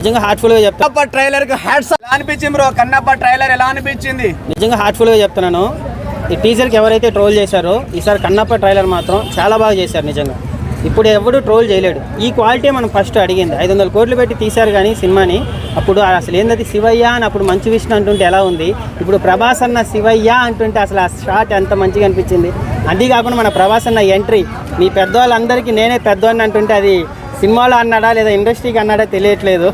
నిజంగా హార్ట్ఫుల్ గా చెప్తాను. కన్నప్ప ట్రైలర్ కి హ్యాట్స్ ఎలా అనిపించింది బ్రో? కన్నప్ప ట్రైలర్ ఎలా అనిపించింది? నిజంగా హార్ట్ఫుల్ గా చెప్తున్నాను. ఈ టీజర్ కి ఎవరైతే ట్రోల్ చేశారో ఈసారి కన్నప్ప ట్రైలర్ మాత్రం చాలా బాగా చేశారు. నిజంగా ఇప్పుడు ఎవడు ట్రోల్ చేయలేడు. ఈ క్వాలిటీ మనం ఫస్ట్ అడిగింది. 500 కోట్లు పెట్టి తీశారు కానీ సినిమాని. అప్పుడు అసలు ఏంటది శివయ్య అని అప్పుడు మంచు విష్ణు అంటుంటే ఎలా ఉంది, ఇప్పుడు ప్రభాస్ అన్న శివయ్య అంటుంటే అసలు ఆ షాట్ ఎంత మంచిగా అనిపించింది. అంతేకాకుండా మన ప్రభాస్ అన్న ఎంట్రీ, మీ పెద్దవాళ్ళందరికీ నేనే పెద్దవాడిని అంటుంటే అది సినిమాలో అన్నాడా లేదా ఇండస్ట్రీకి అన్నాడా తెలియట్లేదు.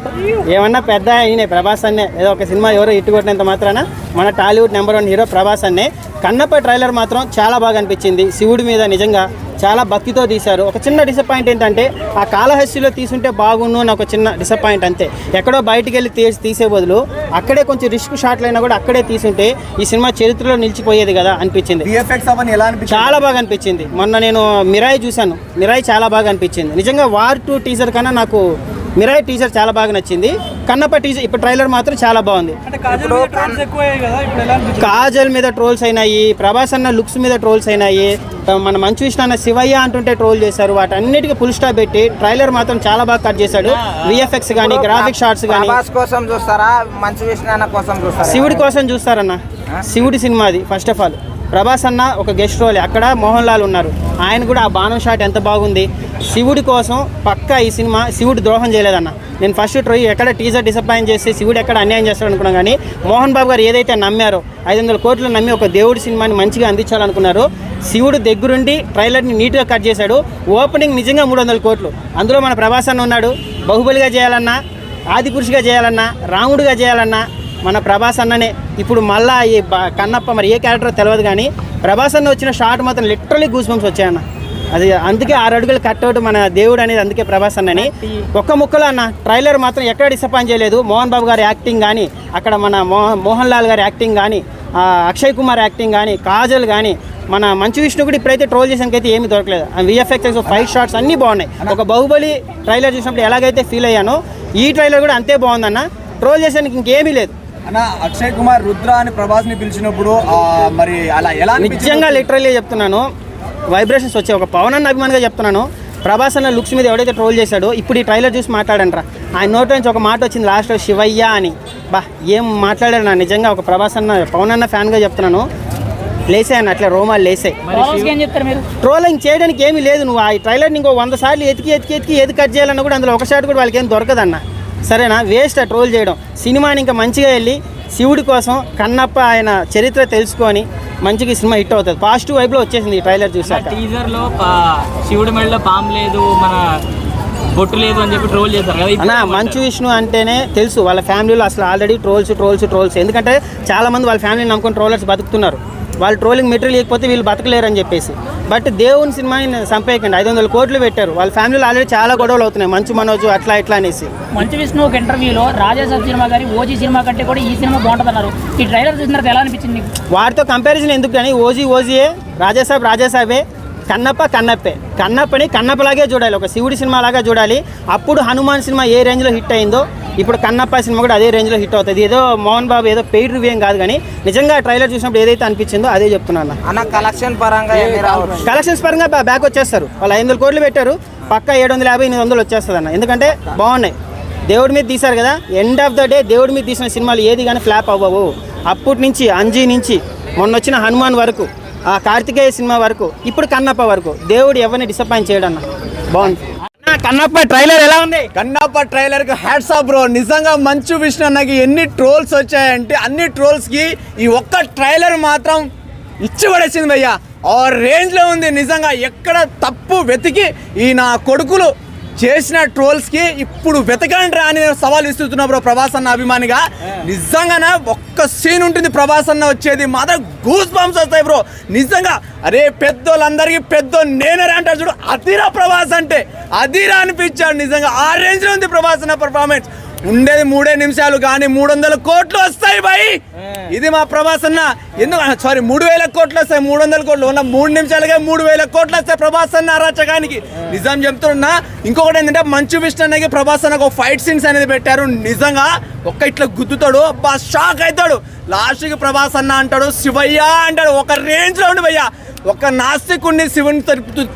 ఏమన్నా పెద్ద అయినే ప్రభాస్ అన్నే. ఏదో ఒక సినిమా ఎవరో ఇట్టు కొట్టినంత మాత్రాన మన టాలీవుడ్ నెంబర్ 1 హీరో ప్రభాస్ అన్నే. కన్నప్ప ట్రైలర్ మాత్రం చాలా బాగా అనిపించింది. శివుడి మీద నిజంగా చాలా భక్తితో తీశారు. ఒక చిన్న డిసప్పాయింట్ ఏంటంటే ఆ కాళహస్తిలో తీసుంటే బాగుండు అని ఒక చిన్న డిసప్పాయింట్ అంతే. ఎక్కడో బయటికి వెళ్ళి తీసే బదులు అక్కడే కొంచెం రిస్క్ షాట్లు అయినా కూడా అక్కడే తీసుంటే ఈ సినిమా చరిత్రలో నిలిచిపోయేది కదా అనిపించింది. చాలా బాగా అనిపించింది. మొన్న నేను మిరాయి చూశాను. మిరాయి చాలా బాగా అనిపించింది. నిజంగా వార్ 2 టీజర్ కన్నా నాకు మిరాయి టీజర్ చాలా బాగా నచ్చింది. కన్నప్ప టీజర్ ఇప్పుడు ట్రైలర్ మాత్రం చాలా బాగుంది. కాజల్ మీద ట్రోల్స్ అయినాయి, ప్రభాస్ అన్న లుక్స్ మీద ట్రోల్స్ అయినాయి, మన మంచు విష్ణు అన్న శివయ్య అంటుంటే ట్రోల్ చేశారు. వాటన్నిటికీ ఫుల్ స్టాప్ పెట్టి ట్రైలర్ మాత్రం చాలా బాగా కట్ చేశాడు. విఎఫ్ఎక్స్ కానీ గ్రాఫిక్ షాట్స్ కానీ. శివుడి కోసం చూస్తారన్న. శివుడి సినిమా అది. ఫస్ట్ ఆఫ్ ఆల్ ప్రభాస్ అన్న ఒక గెస్ట్ రోల్, అక్కడ మోహన్ లాల్ ఉన్నారు. ఆయన కూడా ఆ బాణం షాట్ ఎంత బాగుంది. శివుడి కోసం పక్కా ఈ సినిమా. శివుడు ద్రోహం చేయలేదన్న. నేను ఫస్ట్ ఎక్కడ టీజర్ డిసప్పాయింట్ చేసి శివుడు ఎక్కడ అన్యాయం చేస్తాడు అనుకున్నాను. కానీ మోహన్ బాబు గారు ఏదైతే నమ్మారో 500 కోట్లు నమ్మి ఒక దేవుడి సినిమాని మంచిగా అందించాలనుకున్నారు. శివుడు దగ్గరుండి ట్రైలర్ని నీట్గా కట్ చేశాడు. ఓపెనింగ్ నిజంగా 300 కోట్లు. అందులో మన ప్రభాస్ అన్న ఉన్నాడు. బాహుబలిగా చేయాలన్నా, ఆదిపురుషుగా చేయాలన్నా, రాముడిగా చేయాలన్నా మన ప్రభాస్ అన్ననే. ఇప్పుడు మళ్ళా ఈ కన్నప్ప మరి ఏ క్యారెక్టర్ తెలియదు కానీ ప్రభాస్ అన్న వచ్చిన షాట్ మాత్రం లిటరలీ గూస్ బంప్స్ వచ్చాయన్న. అది అందుకే 6 అడుగులు కట్అవుట్ మన దేవుడు అనేది. అందుకే ప్రభాస్ అన్నని ఒక్క ముక్కలో అన్న ట్రైలర్ మాత్రం ఎక్కడ డిసప్పాయింట్ చేయలేదు. మోహన్ బాబు గారి యాక్టింగ్ కానీ, అక్కడ మన మోహన్ లాల్ గారి యాక్టింగ్ కానీ, అక్షయ్ కుమార్ యాక్టింగ్ కానీ, కాజల్ కానీ, మన మంచు విష్ణు కూడా ఇప్పుడైతే ట్రోల్ చేసానికైతే ఏమీ దొరకలేదు. విఎఫ్ఎక్స్ 5 షాట్స్ అన్నీ బాగున్నాయి. ఒక బాహుబలి ట్రైలర్ చూసినప్పుడు ఎలాగైతే ఫీల్ అయ్యానో ఈ ట్రైలర్ కూడా అంతే బాగుందన్న. ట్రోల్ చేసానికి ఇంకేమీ లేదు అన్న. అక్షయ్ కుమార్ రుద్ర అని ప్రభాస్ ని పిలిచినప్పుడు మరి అలా ఎలా నిజంగా లిటరల్లీ చెప్తున్నాను, వైబ్రేషన్స్ వచ్చాయి. ఒక పవన్ అన్న అభిమానిగా చెప్తున్నాను. ప్రభాస్ అన్న లుక్స్ మీద ఎవడైతే ట్రోల్ చేశాడో ఇప్పుడు ఈ ట్రైలర్ చూసి మాట్లాడంట్రా. ఆయన నోట్ నుంచి ఒక మాట వచ్చింది లాస్ట్లో, శివయ్య అని. ఏం మాట్లాడారు నా. నిజంగా ఒక ప్రభాస్ అన్న పవన్ అన్న ఫ్యాన్గా చెప్తున్నాను. లేసాయన్న అట్లా రోమాలు లేసాయి. ట్రోలింగ్ చేయడానికి ఏమీ లేదు. నువ్వు ఆ ట్రైలర్ని ఇంకో 100 సార్లు ఎతికి ఏది కట్ చేయాలన్నా కూడా అందులో ఒక షాట్ కూడా వాళ్ళకి ఏం దొరకదన్న. సరేనా, వేస్ట్ ఆ ట్రోల్ చేయడం. సినిమాని ఇంకా మంచిగా వెళ్ళి శివుడి కోసం కన్నప్ప ఆయన చరిత్ర తెలుసుకొని మంచిగా సినిమా హిట్ అవుతుంది. పాజిటివ్ వైబ్లో వచ్చేసింది ఈ ట్రైలర్ చూసాక. టీజర్లో శివుడి మెడలో పాము లేదు, మన బొట్టు లేదు అని చెప్పి ట్రోల్ చేశారు కదా అన్న. మంచు విష్ణు అంటేనే తెలుసు వాళ్ళ ఫ్యామిలీలో అసలు ఆల్రెడీ ట్రోల్స్. ఎందుకంటే చాలామంది వాళ్ళ ఫ్యామిలీని నమ్ముకొని ట్రోలర్స్ బతుకుతున్నారు. వాళ్ళు ట్రోలింగ్ మెటీరియల్ లేకపోతే వీళ్ళు బతకలేరు అని చెప్పేసి. బట్ దేవుని సినిమాని సంపేయకండి. 500 కోట్లు పెట్టారు. వాళ్ళ ఫ్యామిలీలో ఆల్రెడీ చాలా గొడవలు అవుతున్నాయి. మంచు మనోజ్ అట్లా ఇట్లా అనేసి. మంచు విష్ణు ఒక ఇంటర్వ్యూలో రాజాసాబ్ సినిమా కానీ ఓజీ సినిమా కంటే కూడా ఈ సినిమా బాగుంటుందన్నారు. ఈ ట్రైలర్ చూసిన తర్వాత ఎలా అనిపించింది? వాటితో కంపారిజన్ ఎందుకు కానీ ఓజీయే, రాజాసాబే, కన్నప్పని కన్నప్పలాగే చూడాలి. ఒక శివుడి సినిమా లాగా చూడాలి. అప్పుడు హనుమాన్ సినిమా ఏ రేంజ్లో హిట్ అయిందో ఇప్పుడు కన్నప్ప సినిమా కూడా అదే రేంజ్లో హిట్ అవుతుంది. ఏదో మోహన్ బాబు ఏదో పెయిడ్ రివ్యూ ఏం కాదు కానీ నిజంగా ట్రైలర్ చూసినప్పుడు ఏదైతే అనిపించిందో అదే చెప్తున్నాను అన్న. కలెక్షన్స్ పరంగా బ్యాక్ వచ్చేస్తారు. వాళ్ళు 500 కోట్లు పెట్టారు. పక్కా 750-800 వచ్చేస్తుంది అన్న. ఎందుకంటే బాగున్నాయి. దేవుడి మీద తీశారు కదా. ఎండ్ ఆఫ్ ద డే దేవుడి మీద తీసిన సినిమాలు ఏది కానీ ఫ్లాప్ అవ్వవు. అప్పటి నుంచి అంజీ నుంచి మొన్న వచ్చిన హనుమాన్ వరకు, ఆ కార్తికేయ సినిమా వరకు, ఇప్పుడు కన్నప్ప వరకు దేవుడు ఎవరిని డిసప్పాయింట్ చేయడం అన్న. బాగుంది. కన్నప్ప ట్రైలర్ ఎలా ఉంది? కన్నప్ప ట్రైలర్ కి హ్యాట్స్ ఆఫ్ బ్రో. నిజంగా మంచు విష్ణు అన్నకి ఎన్ని ట్రోల్స్ వచ్చాయంటే అన్ని ట్రోల్స్ కి ఈ ఒక్క ట్రైలర్ మాత్రం ఇచ్చి పడేసింది భయ్యా. ఆ రేంజ్ లో ఉంది. నిజంగా ఎక్కడ తప్పు వెతికి ఈ నా కొడుకులు చేసిన ట్రోల్స్ కి ఇప్పుడు వెతకండి అని నేను సవాల్ ఇస్తున్నా బ్రో ప్రభాస్ అన్న అభిమానిగా. నిజంగానే ఒక్క సీన్ ఉంటుంది ప్రభాస్ అన్న వచ్చేది మాత్రం గూస్ బంప్స్ వస్తాయి బ్రో. నిజంగా అరే పెద్దోళ్ళందరికీ నేనే అంటారు చూడు, అదిరా ప్రభాస్ అంటే అదిరా అనిపించాడు. నిజంగా ఆ రేంజ్ లో ఉంది ప్రభాస్ అన్న పర్ఫార్మెన్స్. ఉండేది 3 నిమిషాలు కానీ 300 కోట్లు వస్తాయి భయ్. ఇది మా ప్రభాస్ అన్న. ఎందుకు 3000 కోట్లు వస్తాయి. 300 కోట్లు ఉన్న 3 నిమిషాలుగా 3000 కోట్లు వస్తాయి ప్రభాస్ అన్న అరాచకానికి. నిజం చెప్తున్నా. ఇంకొకటి ఏంటంటే మంచు విష్ణు అన్నకి ప్రభాస్ అన్నకు ఫైట్ సీన్స్ అనేది పెట్టారు. నిజంగా ఒక్క ఇట్లా గుద్దుతాడు, షాక్ అవుతాడు. లాస్ట్కి ప్రభాస్ అన్న అంటాడు శివయ్య అంటాడు. ఒక రేంజ్ లో ఉండి భయ్యా. ఒక నాస్తికుడిని శివుని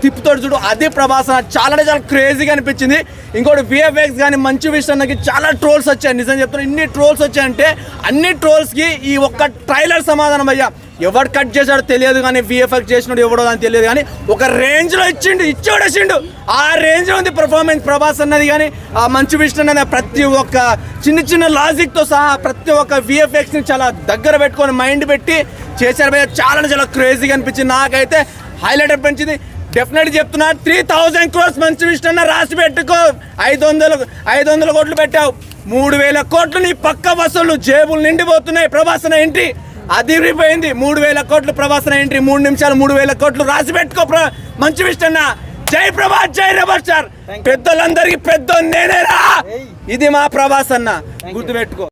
తిప్పుతాడు చూడు, అది ప్రభాస్ అన్న. చాలా అంటే చాలా క్రేజీగా అనిపించింది. ఇంకోటి VFX కానీ మంచు విషయానికి చాలా ట్రోల్స్ వచ్చాయి. నిజం చెప్తున్నా, ఇన్ని ట్రోల్స్ వచ్చాయంటే అన్ని ట్రోల్స్కి ఈ ఒక్క ట్రైలర్ సమాధానం అయ్యా. ఎవరు కట్ చేశాడో తెలియదు కానీ VFX చేసినాడు ఎవడో అని తెలియదు కానీ ఒక రేంజ్లో ఇచ్చాడు. ఆ రేంజ్లో ఉంది పర్ఫార్మెన్స్ ప్రభాస్ అన్నది. కానీ ఆ మంచు విష్ణు అన్నది ప్రతి ఒక్క చిన్న లాజిక్తో సహా ప్రతి ఒక్క VFXని చాలా దగ్గర పెట్టుకొని మైండ్ పెట్టి చేశారు భయ్య. చాలా క్రేజీగా అనిపించింది. నాకైతే హైలైట్ అనిపించింది. డెఫినెట్గా చెప్తున్నా, 3000 crores మంచు విష్ణు అన్న రాసి పెట్టుకో. 500 కోట్లు పెట్టావు, 3000 కోట్లు నీ పక్క వసూళ్ళు, జేబులు నిండిపోతున్నాయి. ప్రభాస్ అన్న ఎంట్రీ అదిరిపోయింది. 3000 కోట్లు ప్రభాస్ అన్న ఎంట్రీ, 3 నిమిషాలు 3000 కోట్లు రాసి పెట్టుకో మంచు విష్ణు అన్న. జై ప్రభాస్, జై రెబల్ స్టార్. పెద్దలందరికీ పెద్ద నేనేరా. ఇది మా ప్రభాస్ అన్న, గుర్తుపెట్టుకో.